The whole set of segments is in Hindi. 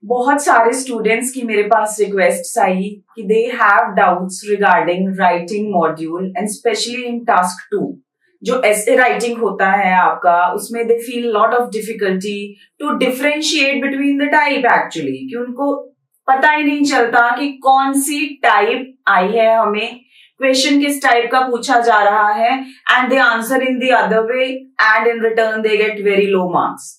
बहुत सारे स्टूडेंट्स की मेरे पास रिक्वेस्ट आई कि they have doubts regarding writing module and specially in task 2 जो ऐसे राइटिंग होता है आपका, उसमें they feel lot of difficulty to differentiate between the type actually, कि उनको पता ही नहीं चलता कि कौन सी टाइप आई है, हमें क्वेश्चन किस टाइप का पूछा जा रहा है, and they answer in the other way and in return they get very low marks.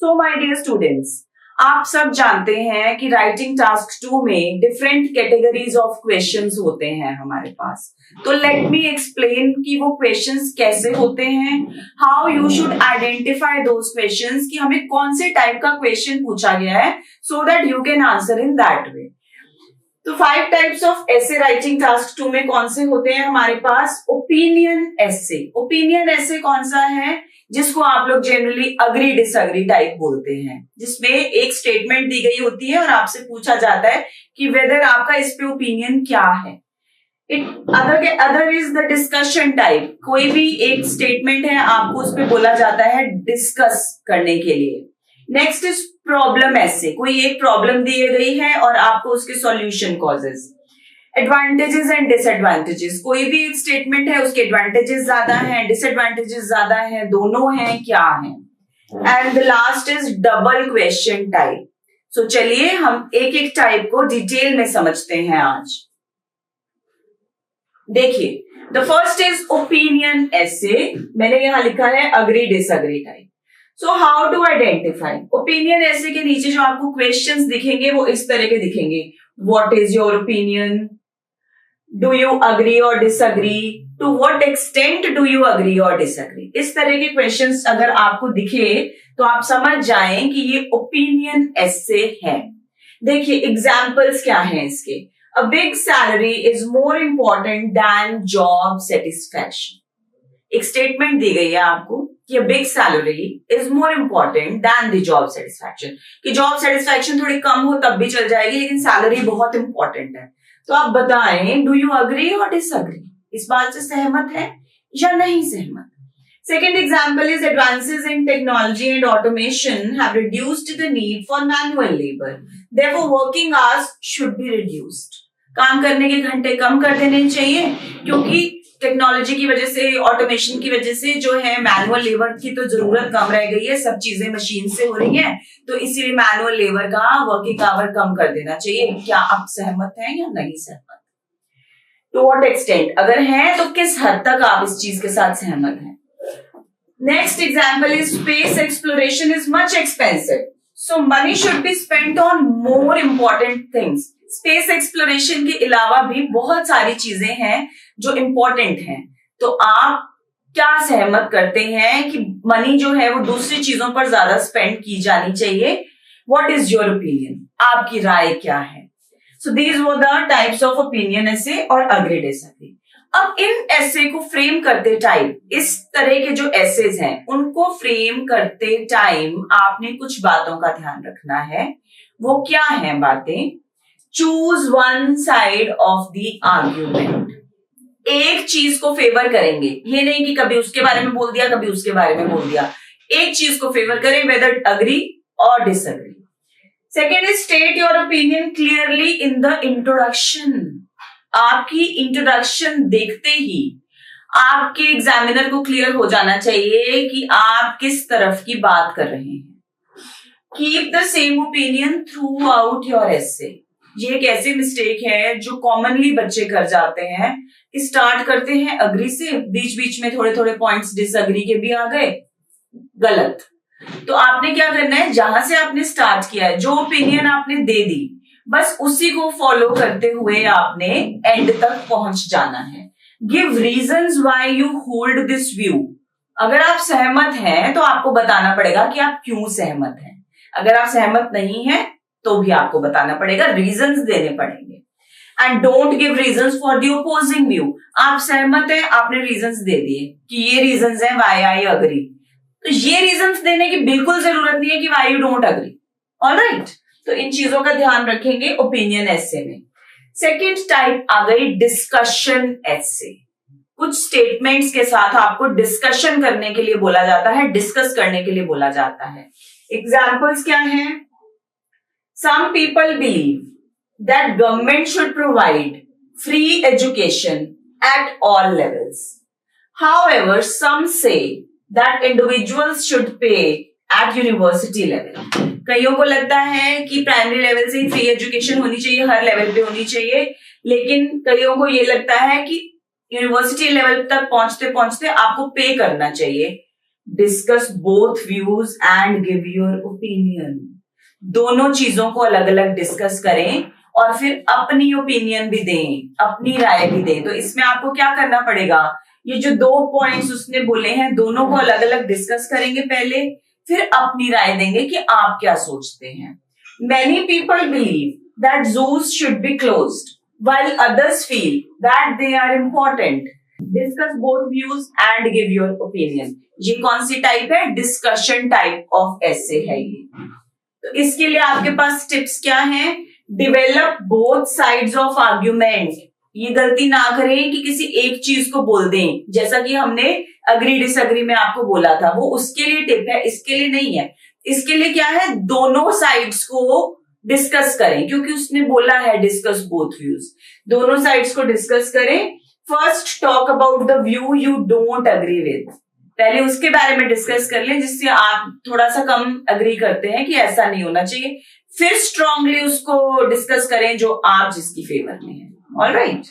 So my dear students, आप सब जानते हैं कि राइटिंग टास्क 2 में डिफरेंट कैटेगरीज ऑफ क्वेश्चंस होते हैं हमारे पास। तो लेट मी एक्सप्लेन कि वो क्वेश्चंस कैसे होते हैं, how you should identify those questions कि हमें कौन से टाइप का क्वेश्चन पूछा गया है, so that you can answer in that way. तो 5 टाइप्स ऑफ ऐसे राइटिंग टास्क 2 में कौन से होते हैं हमारे पास? ओपिनियन ऐसे। ओपिनियन ऐसे कौन सा है? जिसको आप लोग जनरली अग्री डिसअग्री टाइप बोलते हैं, जिसमें एक स्टेटमेंट दी गई होती है और आपसे पूछा जाता है कि वेदर आपका इस पे ओपिनियन क्या है। Other is the discussion type. कोई भी एक स्टेटमेंट है, आपको उस पे बोला जाता है डिस्कस करने के लिए। नेक्स्ट इज प्रॉब्लम ऐसे। कोई एक प्रॉब्लम दी गई है और आपको उसके solution causes. Advantages and disadvantages. कोई भी एक स्टेटमेंट है, उसके एडवांटेजेस ज्यादा हैं, डिसएडवांटेजेस ज्यादा हैं, दोनों हैं, क्या हैं। And the last is double question type. So चलिए हम एक एक टाइप को डिटेल में समझते हैं आज। देखिए, द फर्स्ट इज ओपिनियन ऐसे। मैंने यहां लिखा है agree disagree type. So how to identify opinion ऐसे के नीचे जो आपको क्वेश्चंस दिखेंगे वो इस तरह के दिखेंगे। What is your opinion? Do you agree or disagree? To what extent do you agree or disagree? इस तरह के क्वेश्चंस अगर आपको दिखे तो आप समझ जाएं कि ये ओपिनियन ऐसे है। देखिए एग्जाम्पल्स क्या हैं इसके। A big salary is more important than job satisfaction. एक स्टेटमेंट दी गई है आपको कि a big salary is more important than the job satisfaction, कि जॉब सेटिस्फैक्शन थोड़ी कम हो तब भी चल जाएगी, लेकिन सैलरी बहुत इंपॉर्टेंट है। तो आप बताएं, do you agree or disagree? इस बात से सहमत है या नहीं सहमत? Second example is advances in technology and automation have reduced the need for manual labor. Therefore, working hours should be reduced. काम करने के घंटे कम कर देने चाहिए, क्योंकि टेक्नोलॉजी की वजह से, ऑटोमेशन की वजह से जो है मैनुअल लेबर की तो जरूरत कम रह गई है, सब चीजें मशीन से हो रही हैं, तो इसीलिए मैनुअल लेबर का वर्किंग आवर कम कर देना चाहिए। क्या आप सहमत हैं या नहीं सहमत? To what extent? अगर हैं तो किस हद तक आप इस चीज के साथ सहमत हैं? Next example is space exploration is much expensive, so money should be spent on more important things. Space exploration के अलावा भी बहुत सारी चीजें हैं जो important हैं। तो आप क्या सहमत करते हैं कि मनी जो है वो दूसरी चीजों पर ज्यादा स्पेंड की जानी चाहिए? What is your opinion? आपकी राय क्या है? So these were the types of opinion essay और agree disagree. अब इन ऐसे को फ्रेम करते टाइम, इस तरह के जो एसेज हैं उनको फ्रेम करते टाइम आपने कुछ बातों का ध्यान रखना है। वो क्या है बातें? Choose one side of the argument. एक चीज को फेवर करेंगे, ये नहीं कि कभी उसके बारे में बोल दिया कभी उसके बारे में बोल दिया। एक चीज को फेवर करें, weather agree or disagree. Second is state your opinion clearly in the introduction. आपकी इंट्रोडक्शन देखते ही आपके एग्जामिनर को क्लियर हो जाना चाहिए कि आप किस तरफ की बात कर रहे हैं। Keep the same opinion through out your एसे। ये एक ऐसी मिस्टेक है जो कॉमनली बच्चे कर जाते हैं कि स्टार्ट करते हैं अग्री से, बीच बीच में थोड़े थोड़े पॉइंट्स डिसअग्री के भी आ गए। गलत। तो आपने क्या करना है, जहां से आपने स्टार्ट किया है, जो ओपिनियन आपने दे दी, बस उसी को फॉलो करते हुए आपने एंड तक पहुंच जाना है। Give reasons why you hold this view. अगर आप सहमत हैं तो आपको बताना पड़ेगा कि आप क्यों सहमत हैं। अगर आप सहमत नहीं हैं तो भी आपको बताना पड़ेगा, रीजंस देने पड़ेंगे। And don't give reasons for the opposing view. आप सहमत हैं, आपने रीजंस दे दिए कि ये रीजंस हैं व्हाई आई अग्री, तो ये रीजंस देने की बिल्कुल जरूरत नहीं है कि why you don't agree. Alright, तो इन चीजों का ध्यान रखेंगे ओपिनियन ऐसे में। सेकेंड टाइप आ गई डिस्कशन ऐसे। कुछ स्टेटमेंट्स के साथ आपको डिस्कशन करने के लिए बोला जाता है, डिस्कस करने के लिए बोला जाता है। एग्जाम्पल्स क्या हैं? Some people believe that government should provide free education at all levels. However, some say that individuals should pay at university level. कईयों को लगता है कि प्राइमरी लेवल से ही फ्री एजुकेशन होनी चाहिए, हर लेवल पे होनी चाहिए, लेकिन कईयों को ये लगता है कि यूनिवर्सिटी लेवल तक पहुंचते पहुंचते आपको पे करना चाहिए. Discuss both views and give your opinion. दोनों चीजों को अलग अलग डिस्कस करें और फिर अपनी ओपिनियन भी दें, अपनी राय भी दें. तो इसमें आपको क्या करना पड़ेगा, ये जो 2 पॉइंट्स उसने बोले हैं दोनों को अलग अलग डिस्कस करेंगे पहले, फिर अपनी राय देंगे कि आप क्या सोचते हैं. Many people believe that zoos should be closed, while others feel that they are important. Discuss both views and give your opinion. ये कौन सी टाइप है, डिस्कशन टाइप ऑफ ऐसे है ये. तो इसके लिए आपके पास टिप्स क्या हैं, develop both sides of argument. ये गलती ना करें कि किसी एक चीज को बोल दें, जैसा कि हमने अग्री डिसअग्री में आपको बोला था, वो उसके लिए टिप है, इसके लिए नहीं है. इसके लिए क्या है, दोनों साइड्स को डिस्कस करें, क्योंकि उसने बोला है डिस्कस बोथ व्यूज. दोनों साइड्स को डिस्कस करें. First talk about the view you don't agree with. पहले उसके बारे में डिस्कस कर लें जिससे आप थोड़ा सा कम अग्री करते हैं कि ऐसा नहीं होना चाहिए. फिर स्ट्रांगली उसको डिस्कस करें जो आप जिसकी फेवर में है. ऑलराइट.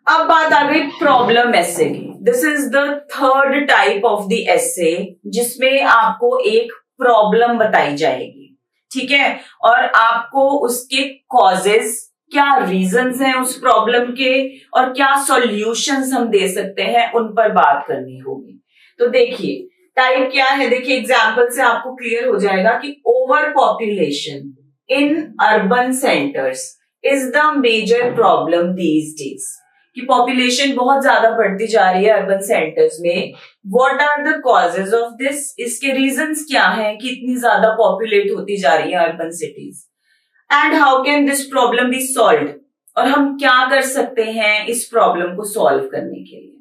अब बात आ गई प्रॉब्लम एसे की. This is the third type of the essay, जिसमें आपको एक प्रॉब्लम बताई जाएगी, ठीक है, और आपको उसके कॉजेस, क्या रीजंस हैं उस प्रॉब्लम के, और क्या सॉल्यूशंस हम दे सकते हैं, उन पर बात करनी होगी. तो देखिए टाइप क्या है, देखिए एग्जाम्पल से आपको क्लियर हो जाएगा कि over population in urban centres is the major problem these days. कि पॉपुलेशन बहुत ज्यादा बढ़ती जा रही है अर्बन सेंटर्स में. What are the causes of this, इसके रीजंस क्या हैं कि इतनी ज्यादा पॉपुलेट होती जा रही है urban cities, and how can this problem B solved, और हम क्या कर सकते हैं इस प्रॉब्लम को सॉल्व करने के लिए.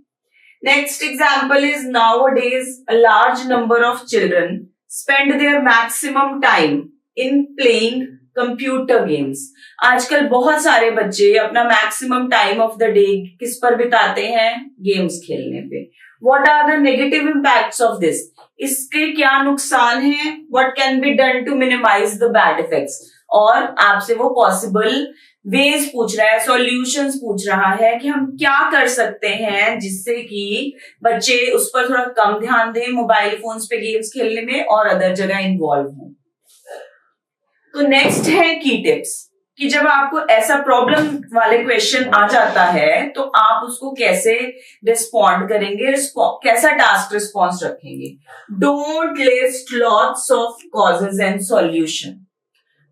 Next example is nowadays a large number of children spend their maximum time in playing computer games. आजकल बहुत सारे बच्चे अपना maximum time of the day किस पर बिताते हैं, गेम्स खेलने पे. What are the negative impacts of this, इसके क्या नुकसान हैं, what can be done to minimise the bad effects, और आपसे वो पॉसिबल वेज पूछ रहा है, सॉल्यूशंस पूछ रहा है कि हम क्या कर सकते हैं जिससे कि बच्चे उस पर थोड़ा कम ध्यान दें, मोबाइल फोन्स पे गेम्स खेलने में और अदर जगह इन्वॉल्व हों. तो नेक्स्ट है की टिप्स, कि जब आपको ऐसा प्रॉब्लम वाले क्वेश्चन आ जाता है तो आप उसको कैसे रिस्पॉन्ड करेंगे, कैसा टास्क रिस्पॉन्स रखेंगे. Don't list lots of causes and solution.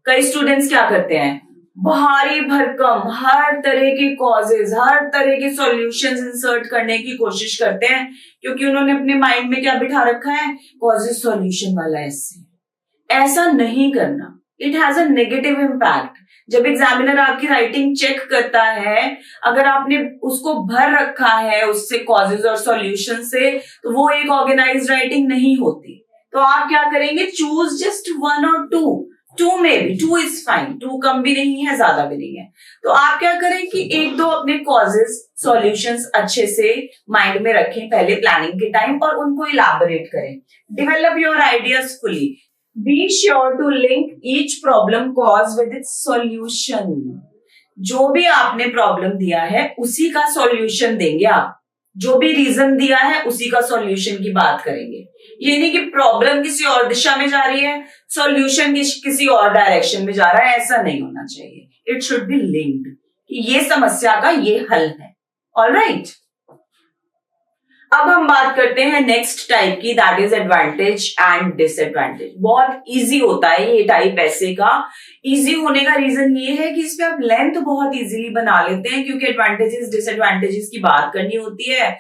कई स्टूडेंट्स क्या करते हैं, भारी भरकम हर तरह के कॉजेज, हर तरह के सॉल्यूशंस इंसर्ट करने की कोशिश करते हैं, क्योंकि उन्होंने अपने माइंड में क्या बिठा रखा है, कॉजेज सॉल्यूशन वाला ऐसे. ऐसा नहीं करना, it has a negative impact. जब एग्जामिनर आपकी राइटिंग चेक करता है, अगर आपने उसको भर रखा है उससे कॉजेज और सॉल्यूशन से, तो वो एक ऑर्गेनाइज्ड राइटिंग नहीं होती. तो आप क्या करेंगे, चूज जस्ट 1 और 2 में भी 2 इज फाइन, 2 कम भी नहीं है ज्यादा भी नहीं है. तो आप क्या करें कि 1-2 अपने कॉजेज सॉल्यूशंस अच्छे से माइंड में रखें पहले प्लानिंग के टाइम, और उनको इलैबोरेट करें. Develop your ideas fully. Be sure to link each problem cause with its solution. जो भी आपने प्रॉब्लम दिया है उसी का सॉल्यूशन देंगे आप, जो भी रीजन दिया है उसी का सॉल्यूशन की बात करेंगे. ये नहीं कि प्रॉब्लम किसी और दिशा में जा रही है, सॉल्यूशन किसी और डायरेक्शन में जा रहा है, ऐसा नहीं होना चाहिए. इट शुड बी लिंक्ड, कि ये समस्या का ये हल है. ऑलराइट. अब हम बात करते हैं नेक्स्ट टाइप की, that is advantage and disadvantage. बहुत इजी होता है ये टाइप ऐसे का. इजी होने का रीजन ये है कि इसमें आप लेंथ बहुत इजीली बना लेते हैं, क्योंकि एडवांटेजेस डिसएडवांटेजेस की बात करनी होती है,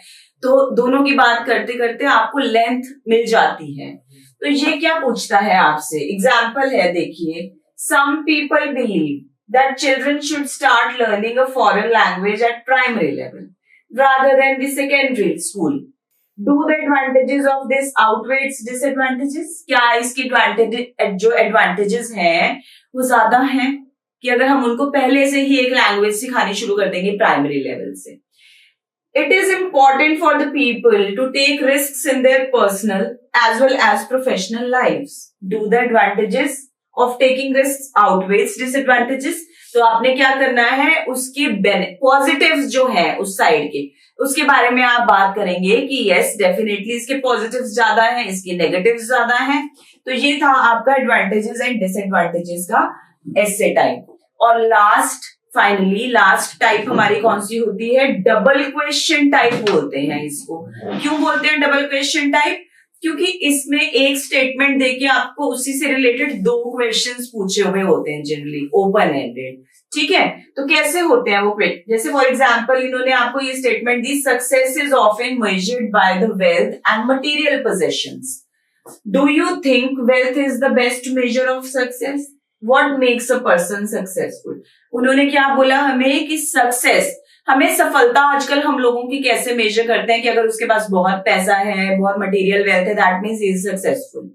तो दोनों की बात करते करते आपको लेंथ मिल जाती है. तो ये क्या पूछता है आपसे, एग्जाम्पल है देखिए. Some people believe that children should start learning a foreign language at primary level rather than the secondary school. Do the advantages of this outweighs disadvantages, क्या इसकी जो एडवांटेजेस हैं वो ज्यादा हैं कि अगर हम उनको पहले से ही एक लैंग्वेज सिखानी शुरू कर देंगे प्राइमरी लेवल से। It is important for the people to take risks in their personal as well as professional lives. Do the advantages of taking risks outweighs disadvantages? तो आपने क्या करना है, उसके पॉजिटिव्स जो है उस साइड के, उसके बारे में आप बात करेंगे कि यस डेफिनेटली इसके पॉजिटिव्स ज्यादा हैं, इसके नेगेटिव्स ज्यादा हैं। तो ये था आपका एडवांटेजेस एंड डिसएडवांटेजेस का एसे टाइप। और फाइनली लास्ट टाइप हमारी कौन सी होती है, डबल क्वेश्चन टाइप बोलते हैं इसको। क्यों बोलते हैं डबल क्वेश्चन टाइप, क्योंकि इसमें एक स्टेटमेंट देके आपको उसी से रिलेटेड दो क्वेश्चंस पूछे हुए होते हैं, जनरली ओपन एंडेड। ठीक है, तो कैसे होते हैं वो, जैसे फॉर एग्जांपल इन्होंने आपको ये statement the, success is often measured by the wealth and material possessions. Do you think wealth is the best measure of success? What makes a person successful? उन्होंने क्या बोला हमें कि सक्सेस, हमें सफलता आजकल हम लोगों की कैसे मेजर करते हैं कि अगर उसके पास बहुत पैसा है, बहुत मटेरियल वेल्थ है, that means he is successful.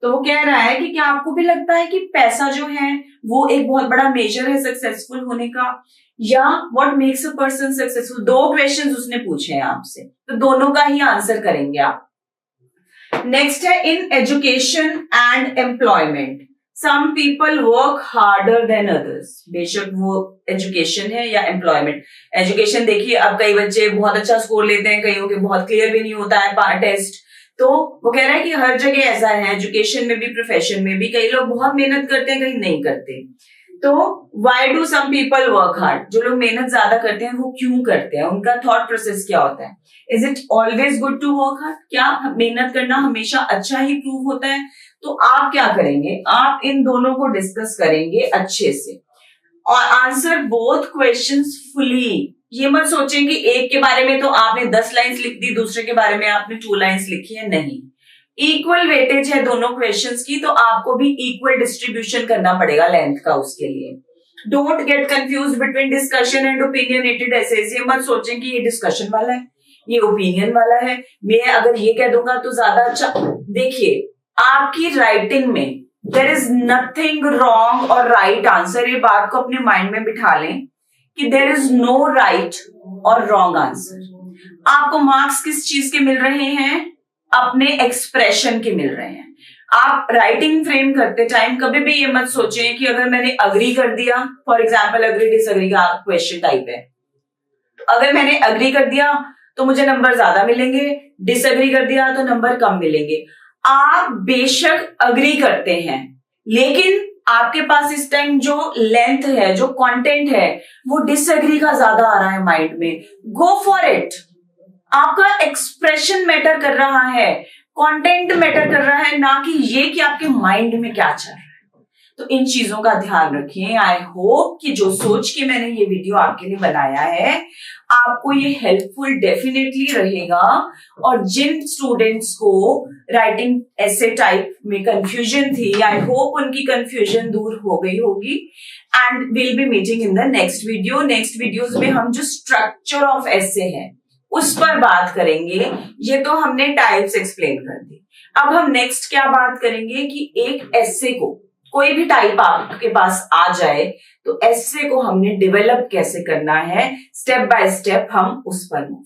तो वो कह रहा है कि क्या आपको भी लगता है कि पैसा जो है वो एक बहुत बड़ा मेजर है सक्सेसफुल होने का, या what makes a person successful? दो क्वेश्चंस उसने पूछे हैं आपसे, तो दोनों का ही आंसर करेंगे आप। नेक्स्ट है in education and employment some people work harder than others. बेशक वो एजुकेशन है या एम्प्लॉयमेंट। एजुकेशन देखिए, अब कई बच्चे बहुत अच्छा स्कोर लेते हैं, कईयों के बहुत क्लियर भी नहीं होता है टेस्ट। तो वो कह रहा है कि हर जगह ऐसा है, एजुकेशन में भी प्रोफेशन में भी, कई लोग बहुत मेहनत करते हैं, कहीं नहीं करते। तो why do some people work hard? जो लोग मेहनत ज्यादा करते हैं वो क्यों करते हैं, उनका थॉट प्रोसेस क्या होता है? Is it always good to work hard? क्या मेहनत करना हमेशा अच्छा ही प्रूव होता है? तो आप क्या करेंगे, आप इन दोनों को डिस्कस करेंगे अच्छे से और आंसर बोथ क्वेश्चंस फुली। ये मत सोचें कि एक के बारे में तो आपने 10 लाइंस लिख दी, दूसरे के बारे में आपने 2 लाइंस लिखी है, नहीं। इक्वल वेटेज है दोनों क्वेश्चंस की, तो आपको भी इक्वल डिस्ट्रीब्यूशन करना पड़ेगा लेंथ का उसके लिए। Don't get confuse between discussion and opinionated essays. ये मत सोचें कि ये डिस्कशन वाला है, ये ओपिनियन वाला है, मैं अगर ये कह दूंगा तो ज्यादा अच्छा। देखिए, आपकी राइटिंग में देयर इज नथिंग रॉन्ग और राइट आंसर। ये बात को अपने माइंड में बिठा लें कि देयर इज नो राइट और रॉन्ग आंसर। आपको मार्क्स किस चीज के मिल रहे हैं? अपने एक्सप्रेशन के मिल रहे हैं। आप राइटिंग फ्रेम करते टाइम कभी भी ये मत सोचें कि अगर मैंने अग्री कर दिया, फॉर एग्जाम्पल अग्री डिसअग्री का क्वेश्चन टाइप है, अगर मैंने अग्री कर दिया तो मुझे नंबर ज्यादा मिलेंगे, डिसअग्री कर दिया तो नंबर कम मिलेंगे। आप बेशक अग्री करते हैं, लेकिन आपके पास इस टाइम जो लेंथ है, जो कंटेंट है, वो डिसएग्री का ज्यादा आ रहा है माइंड में। Go for it. आपका एक्सप्रेशन मैटर कर रहा है, कंटेंट मैटर कर रहा है, ना कि ये कि आपके माइंड में क्या चल रहा है। तो इन चीजों का ध्यान रखिए। आई होप कि जो सोच के मैंने ये वीडियो आपके लिए बनाया है, आपको ये हेल्पफुल डेफिनेटली रहेगा। और जिन स्टूडेंट्स को राइटिंग ऐसे टाइप में कंफ्यूजन थी, आई होप उनकी कंफ्यूजन दूर हो गई होगी। And will be meeting in the next video. Next videos में हम जो स्ट्रक्चर ऑफ ऐसे है उस पर बात करेंगे। ये तो हमने टाइप्स एक्सप्लेन कर दी। अब हम नेक्स्ट क्या बात करेंगे कि एक ऐसे को, कोई भी टाइप आपके पास आ जाए तो ऐसे को हमने डेवलप कैसे करना है, स्टेप बाय स्टेप हम उस पर मूव